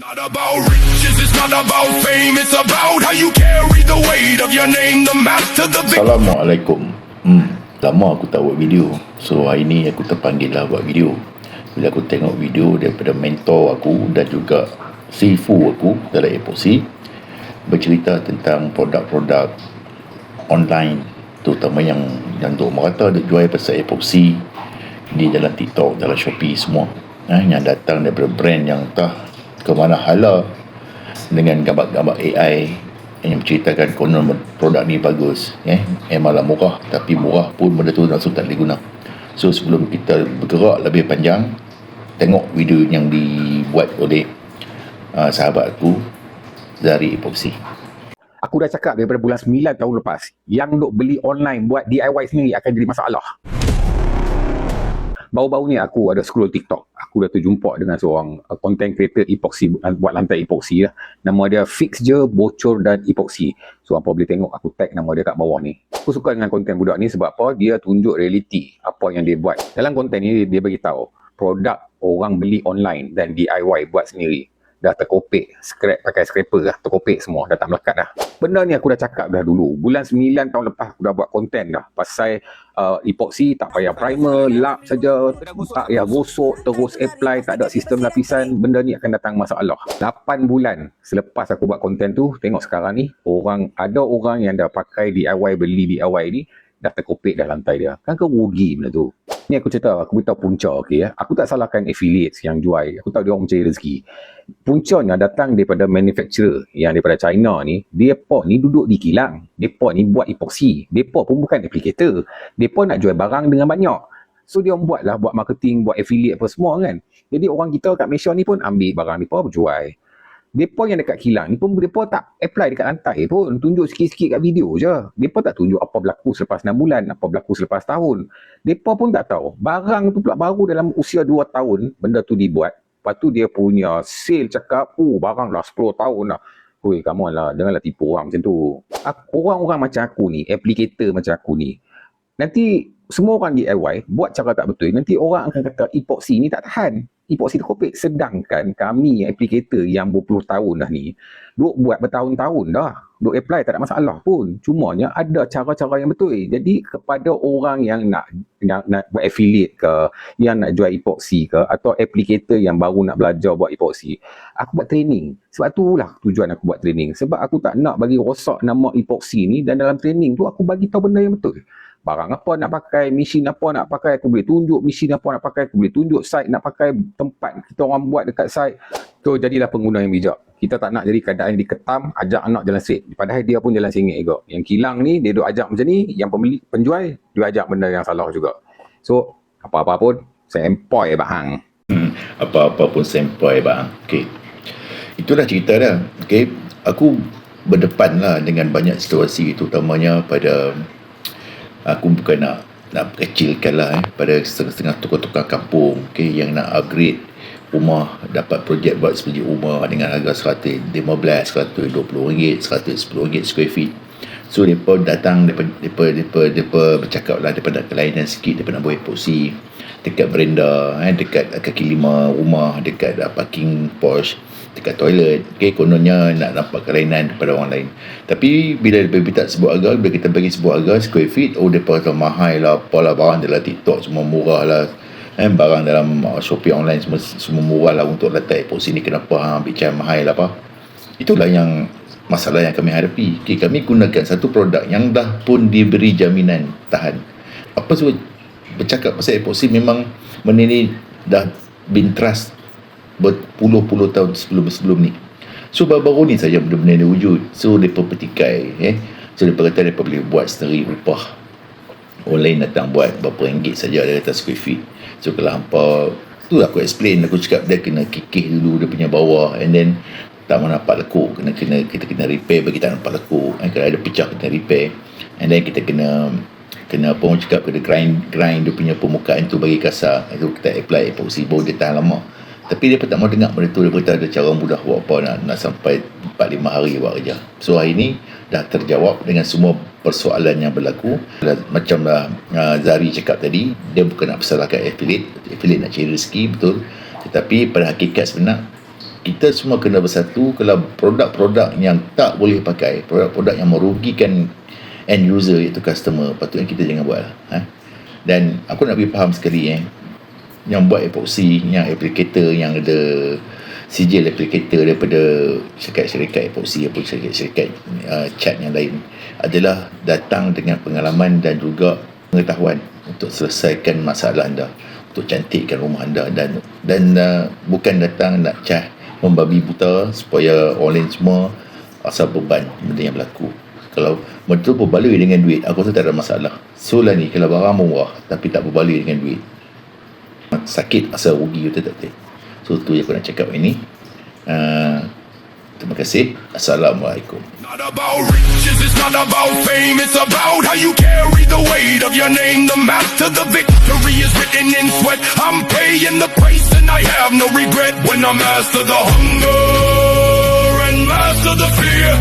Not about riches, it's not about fame, it's about how you carry the weight of your name, the master, the big... Assalamualaikum. Lama aku tak buat video. So hari ni aku terpanggil lah buat video. Bila aku tengok video daripada mentor aku dan juga Sifu aku dalam Epoxy, bercerita tentang produk-produk online, terutama yang untuk merata ada jual pasal Epoxy di dalam TikTok, dalam Shopee semua, yang datang daripada brand yang entah ke mana hala dengan gambar-gambar AI yang menceritakan konon produk ni bagus, memanglah murah, tapi murah pun benda tu langsung tak boleh guna. So sebelum kita bergerak lebih panjang, tengok video yang dibuat oleh sahabat aku dari Epoxy. Aku dah cakap daripada bulan 9 tahun lepas, yang duk beli online buat DIY sendiri akan jadi masalah. Baru-baru ni aku ada scroll TikTok. Aku dah terjumpa dengan seorang content creator epoxy, buat lantai epoxy lah. Nama dia Fix Je Bocor dan Epoxy. So apa boleh tengok, aku tag nama dia kat bawah ni. Aku suka dengan konten budak ni sebab apa? Dia tunjuk realiti apa yang dia buat. Dalam konten ni dia bagi tahu produk orang beli online dan DIY buat sendiri dah terkopek, pakai scraper dah, terkopek semua, dah tak melekat dah. Benda ni aku dah cakap dah dulu. Bulan 9 tahun lepas aku dah buat konten dah. Pasal epoxy tak payah primer, lap saja, tak payah gosok, terus apply, tak ada sistem lapisan. Benda ni akan datang masalah. 8 bulan selepas aku buat konten tu, tengok sekarang ni, ada orang yang dah pakai DIY, beli DIY ni, dah terkopek dah lantai dia. Kan kau rugi benda tu. Ni aku cerita, aku beritahu punca, okey ya. Aku tak salahkan affiliates yang jual. Aku tahu dia orang mencari rezeki. Puncanya datang daripada manufacturer yang daripada China ni. Depa ni duduk di kilang. Depa ni buat epoxy. Depa pun bukan applicator. Depa nak jual barang dengan banyak. So dia orang buat marketing, buat affiliate apa semua kan. Jadi orang kita kat Malaysia ni pun ambil barang depa berjual. Depa yang dekat kilang ni pun depa tak apply dekat lantai pun, tunjuk sikit-sikit kat video je. Depa tak tunjuk apa berlaku selepas 6 bulan, apa berlaku selepas tahun. Depa pun tak tahu. Barang tu pula baru dalam usia 2 tahun benda tu dibuat. Lepas tu dia punya sale cakap, barang dah 10 tahun dah. Oi, come on lah, janganlah tipu orang macam tu. Orang-orang macam aku ni, applicator macam aku ni, nanti semua orang DIY buat cara tak betul, nanti orang akan kata epoxy ni tak tahan, epoxy terkopek. Sedangkan kami applicator yang berpuluh tahun dah ni duk buat bertahun-tahun dah, duk apply tak ada masalah pun. Cumanya ada cara-cara yang betul. Jadi kepada orang yang nak buat affiliate ke, yang nak jual epoxy ke, atau applicator yang baru nak belajar buat epoxy, aku buat training. Sebab itulah tujuan aku buat training, sebab aku tak nak bagi rosak nama epoxy ni. Dan dalam training tu aku bagi tahu benda yang betul. Barang apa nak pakai, mesin apa nak pakai, aku boleh tunjuk. Mesin apa nak pakai, aku boleh tunjuk. Site nak pakai, tempat kita orang buat dekat site. So jadilah pengguna yang bijak. Kita tak nak jadi keadaan diketam, ajak anak jalan straight. Padahal dia pun jalan sengit juga. Yang kilang ni, dia duk ajak macam ni. Yang pembeli, penjual, dia ajak benda yang salah juga. So, apa-apa pun, sempoi bahang. Apa-apa pun sempoi bang. Okey. Itulah cerita dah. Okey. Aku berdepan lah dengan banyak situasi, terutamanya pada, aku bukan nak kecilkan lah pada setengah-setengah tukar-tukar kampung, yang nak upgrade rumah, dapat projek buat sebiji rumah dengan harga RM115, RM120, RM110 square feet. So mereka datang, mereka bercakap lah, mereka nak kelainan sikit, mereka nak buat epoxy dekat beranda, dekat kaki lima rumah, dekat parking Porsche, dekat toilet. Kononnya nak nampak kelainan daripada orang lain. Tapi bila dia minta sebuah harga, bila kita bagi sebuah harga square feet, mereka kata mahal lah, apalah, barang dalam TikTok semua murah lah, barang dalam Shopee online semua murah lah, untuk letak epoxy ni kenapa bicara mahal lah apa. Itulah yang masalah yang kami hadapi. Kami gunakan satu produk yang dah pun diberi jaminan tahan. Apa sebab bercakap pasal epoxy, memang benda ni dah been trust berpuluh-puluh tahun sebelum ni. So baru-baru ni saja benda-benda ni wujud. So mereka petikai, so mereka kata mereka boleh buat sendiri upah. Orang lain datang buat berapa ringgit saja, dia kata square feet. So kalau hampa tu aku explain, aku cakap dia kena kikih dulu dia punya bawah, and then tak mau nampak lekuk, kita kena repair bagi tak nampak lekuk. Kalau ada pecah kita repair, and then kita kena apa orang cakap, kena grind dia punya permukaan tu bagi kasar. Itu kita apply epoxy, baru dia tahan lama. Tapi dia pun tak mau dengar benda tu. Dia pun ada cara mudah buat apa, nak sampai 4-5 hari buat kerja. So hari ni dah terjawab dengan semua persoalan yang berlaku. Macamlah Zari cakap tadi, dia bukan nak persalahkan affiliate nak cari rezeki, betul. Tetapi pada hakikat sebenar, kita semua kena bersatu. Kalau produk-produk yang tak boleh pakai, produk-produk yang merugikan end user, iaitu customer, patutnya kita jangan buat lah. Dan aku nak bagi faham sekali, yang buat epoxy, yang applicator, yang ada sijil applicator daripada syarikat epoxy ataupun syarikat cat yang lain, adalah datang dengan pengalaman dan juga pengetahuan untuk selesaikan masalah anda, untuk cantikkan rumah anda, dan bukan datang nak membabi buta supaya orang lain semua rasa beban benda yang berlaku. Kalau betul berbaloi dengan duit, aku rasa tak ada masalah. So lah ni, kalau barang murah tapi tak berbaloi dengan duit, sakit rasa rugi, betul tak? So tu yang aku nak cakap ini. Terima kasih. Assalamualaikum. Not about riches, it's not about fame, it's about how you carry the weight of your name. The map to the victory is written in sweat. I'm paying the price and I have no regret when I master the hunger and master the fear.